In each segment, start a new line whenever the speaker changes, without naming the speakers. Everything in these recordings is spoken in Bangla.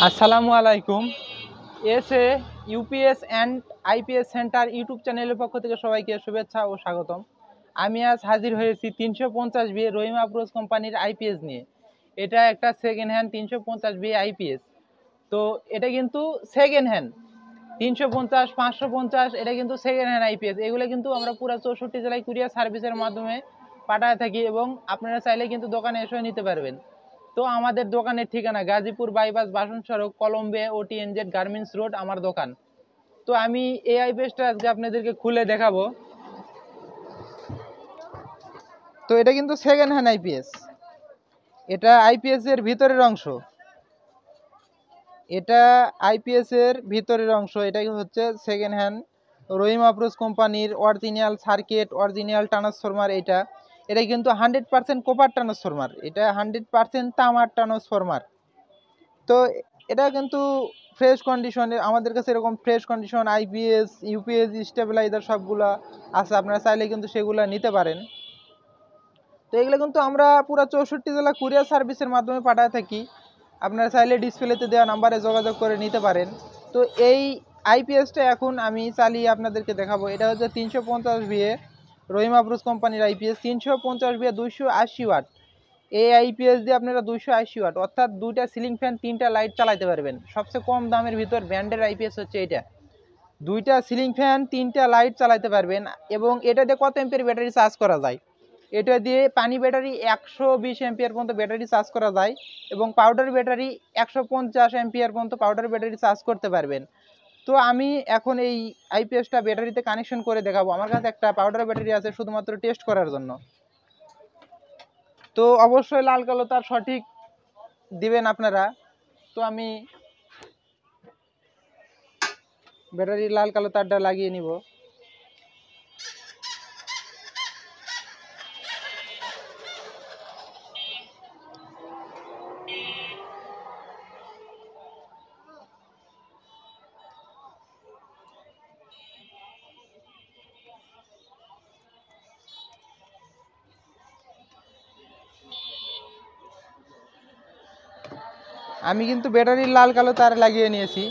আসসালামু আলাইকুম। SA UPS and IPS centre YouTube চ্যানেলের পক্ষ থেকে সবাইকে শুভেচ্ছা ও স্বাগতম। আমি আজ হাজির হয়েছি 350 বি রহিম আফরোজ কোম্পানির আইপিএস নিয়ে। এটা একটা সেকেন্ড হ্যান্ড 350 বি আইপিএস। তো এটা কিন্তু সেকেন্ড হ্যান্ড 350, 550 এটা কিন্তু সেকেন্ড হ্যান্ড আইপিএস। এগুলো কিন্তু আমরা পুরো 64 জেলায় কুরিয়ার সার্ভিসের মাধ্যমে পাঠায় থাকি এবং আপনারা চাইলে কিন্তু দোকানে এসে নিতে পারবেন। তো আমাদের দোকানের ঠিকানা গাজীপুর বাইপাস বাসন সড়ক কলম্বে ওটিএনজেড গার্মেন্টস রোড আমার দোকান। তো আমি এই আইপিএসটা আজকে আপনাদেরকে খুলে দেখাবো। তো এটা কিন্তু সেকেন্ড হ্যান্ড আইপিএস। এটা আইপিএস এর ভিতরের অংশ। এটা আইপিএস এর ভিতরের অংশ। এটা হচ্ছে সেকেন্ড হ্যান্ড রহিম আফরোজ কোম্পানির অরিজিনাল সার্কিট অরিজিনাল ট্রান্সফরমার। এটা কিন্তু 100% কপার ট্রান্সফরমার। এটা 100% তামার ট্রান্সফরমার। তো এটা কিন্তু ফ্রেশ কন্ডিশনে আমাদের কাছে এরকম fresh condition IPS UPS stabiliser সবগুলা আছে। আপনারা চাইলে কিন্তু সেগুলো নিতে পারেন। তো এগুলো কিন্তু আমরা পুরো 64 জেলা কুরিয়ার সার্ভিসের মাধ্যমে পাঠায় থাকি। আপনারা চাইলে ডিসপ্লেতে দেওয়া নাম্বারে যোগাযোগ করে নিতে পারেন। তো এই আইপিএসটা এখন আমি চালিয়ে আপনাদেরকে দেখাবো। এটা হচ্ছে 350 ভিএ রহিম আফরোজ কোম্পানির আইপিএস। 350 VA 280 watt. এই আইপিএস দিয়ে আপনারা 280 ওয়াট অর্থাৎ দুইটা সিলিং ফ্যান, তিনটা লাইট চালাতে পারবেন। সবচেয়ে কম দামের ভিতর ব্র্যান্ডের আইপিএস হচ্ছে এটা। দুইটা সিলিং ফ্যান, তিনটা লাইট চালাতে পারবেন। এবং এটা দিয়ে কত এম্পিয়ার ব্যাটারি চার্জ করা যায়? এটা দিয়ে পানি ব্যাটারি 120 এম্পিয়ার পর্যন্ত ব্যাটারি চার্জ করা যায় এবং পাউডার ব্যাটারি 150 এম্পিয়ার পর্যন্ত পাউডার ব্যাটারি চার্জ করতে পারবেন। তো আমি এখন এই আইপিএসটা ব্যাটারিতে কানেকশন করে দেখাবো। আমার কাছে একটা পাউডার ব্যাটারি আছে শুধুমাত্র টেস্ট করার জন্য। তো অবশ্যই লাল কালো তার সঠিক দিবেন আপনারা। তো আমি ব্যাটারি লাল কালো তারটা লাগিয়ে নিব। আমি কিন্তু ব্যাটারির লাল কালো তার লাগিয়ে নিয়েছি।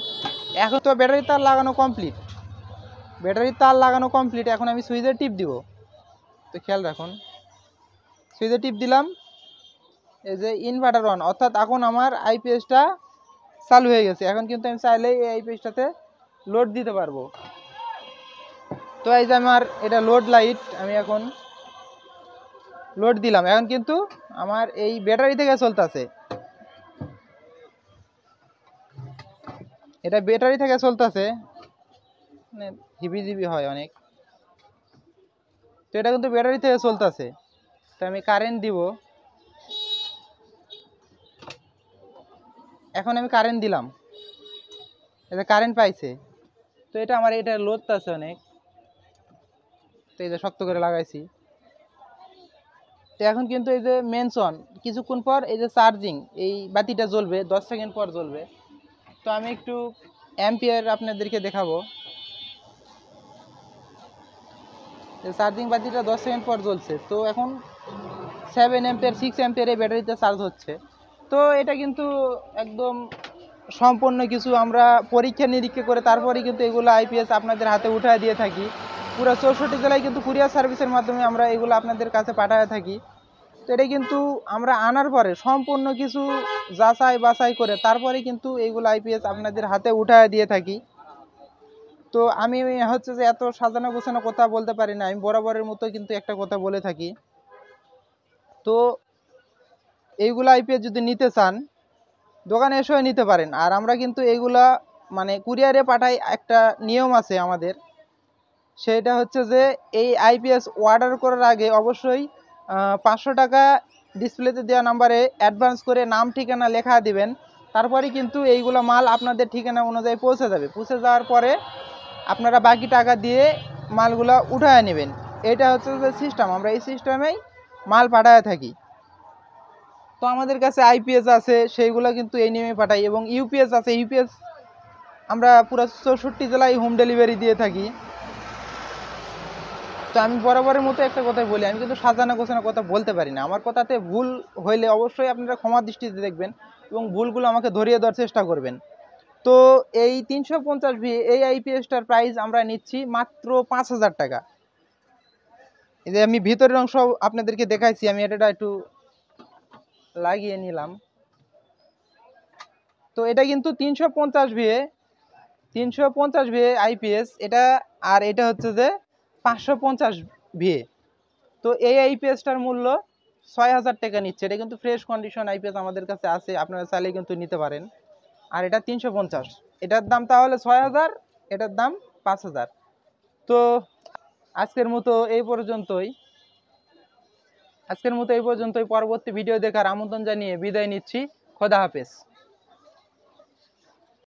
এখন তো ব্যাটারির তার লাগানো কমপ্লিট। ব্যাটারির তার লাগানো কমপ্লিট। এখন আমি সুইচের টিপ দিব। তো খেয়াল রাখুন, সুইচের টিপ দিলাম। এই যে ইনভার্টার অন, অর্থাৎ এখন আমার আইপিএসটা চালু হয়ে গেছে। এখন কিন্তু আমি চাইলেই এই আইপিএসটাতে লোড দিতে পারবো। তো এই যে আমার এটা লোড লাইট, আমি এখন লোড দিলাম। এখন কিন্তু আমার এই ব্যাটারি থেকে চলতেছে। এটা ব্যাটারি থেকে চলতেছে, মানে হিবিজিবি হয় অনেক। তো এটা কিন্তু ব্যাটারি থেকে চলতেছে। তো আমি কারেন্ট দিব। এখন আমি কারেন্ট দিলাম, এটা কারেন্ট পাইছে। তো এটা আমার এটা লোড আছে অনেক। তো এই যে শক্ত করে লাগাইছি। তো এখন কিন্তু এই যে মেনশন কিছুক্ষণ পর এই যে চার্জিং এই বাতিটা জ্বলবে, 10 সেকেন্ড পর জ্বলবে। তো আমি একটু অ্যাম্পিয়ার আপনাদেরকে দেখাবো। চার্জিং বাতিটা 10 সেকেন্ড পর জ্বলছে। তো এখন 7 অ্যাম্পিয়ার 6 অ্যাম্পিয়ার এই ব্যাটারিতে চার্জ হচ্ছে। তো এটা কিন্তু একদম সম্পূর্ণ কিছু আমরা পরীক্ষা নিরীক্ষা করে তারপরে কিন্তু এগুলো আইপিএস আপনাদের হাতে উঠায় দিয়ে থাকি। পুরো 64 জেলায় কিন্তু কুরিয়ার সার্ভিসের মাধ্যমে আমরা এগুলো আপনাদের কাছে পাঠায় থাকি। তো এটা কিন্তু আমরা আনার পরে সম্পূর্ণ কিছু যাচাই বাছাই করে তারপরে কিন্তু এইগুলো আইপিএস আপনাদের হাতে উঠায় দিয়ে থাকি। তো আমি হচ্ছে যে এত সাজানো গোছানো কথা বলতে পারি না, আমি বরাবরের মতো কিন্তু একটা কথা বলে থাকি। তো এইগুলো আইপিএস যদি নিতে চান দোকানে এসেও নিতে পারেন। আর আমরা কিন্তু এইগুলা মানে কুরিয়ারে পাঠাই, একটা নিয়ম আছে আমাদের। সেটা হচ্ছে যে এই আইপিএস অর্ডার করার আগে অবশ্যই 500 টাকা ডিসপ্লেতে দেওয়া নাম্বারে অ্যাডভান্স করে নাম ঠিকানা লেখা দিবেন। তারপরে কিন্তু এইগুলো মাল আপনাদের ঠিকানা অনুযায়ী পৌঁছে যাবে। পৌঁছে যাওয়ার পরে আপনারা বাকি টাকা দিয়ে মালগুলো উঠায় নেবেন। এটা হচ্ছে যে সিস্টেম, আমরা এই সিস্টেমেই মাল পাঠায় থাকি। তো আমাদের কাছে আইপিএস আছে, সেইগুলো কিন্তু এই নিয়মে পাঠাই। এবং ইউপিএস আছে, ইউপিএস আমরা পুরো 64 জেলায় হোম ডেলিভারি দিয়ে থাকি। তো আমি বরাবরের মতো একটা কথাই বলি, আমি কিন্তু সাজানো গোছানো কথা বলতে পারি না। আমার কথাতে ভুল হইলে অবশ্যই আপনারা ক্ষমা দৃষ্টিতে দেখবেন এবং ভুলগুলো আমাকে ধরিয়ে দেওয়ার চেষ্টা করবেন। তো এই 350 ভি এই আইপিএসটার প্রাইস আমরা নিচ্ছি মাত্র 5,000 টাকা। এই যে আমি ভিতরের অংশ আপনাদেরকে দেখাইছি, আমি এটা একটু লাগিয়ে নিলাম। তো এটা কিন্তু 350 ভি আইপিএস এটা, আর এটা হচ্ছে যে 550 ভি। তো এই আইপিএসটার মূল্য 6,000 টাকা নিচ্ছে। এটা কিন্তু ফ্রেশ কন্ডিশন আইপিএস আমাদের কাছে আছে, আপনারা চাইলে কিন্তু নিতে পারেন। আর এটা 350, এটার দাম তাহলে 6,000, এটার দাম 5,000। তো আজকের মতো এই পর্যন্তই। পরবর্তী ভিডিও দেখার আমন্ত্রণ জানিয়ে বিদায় নিচ্ছি। খোদা হাফেজ।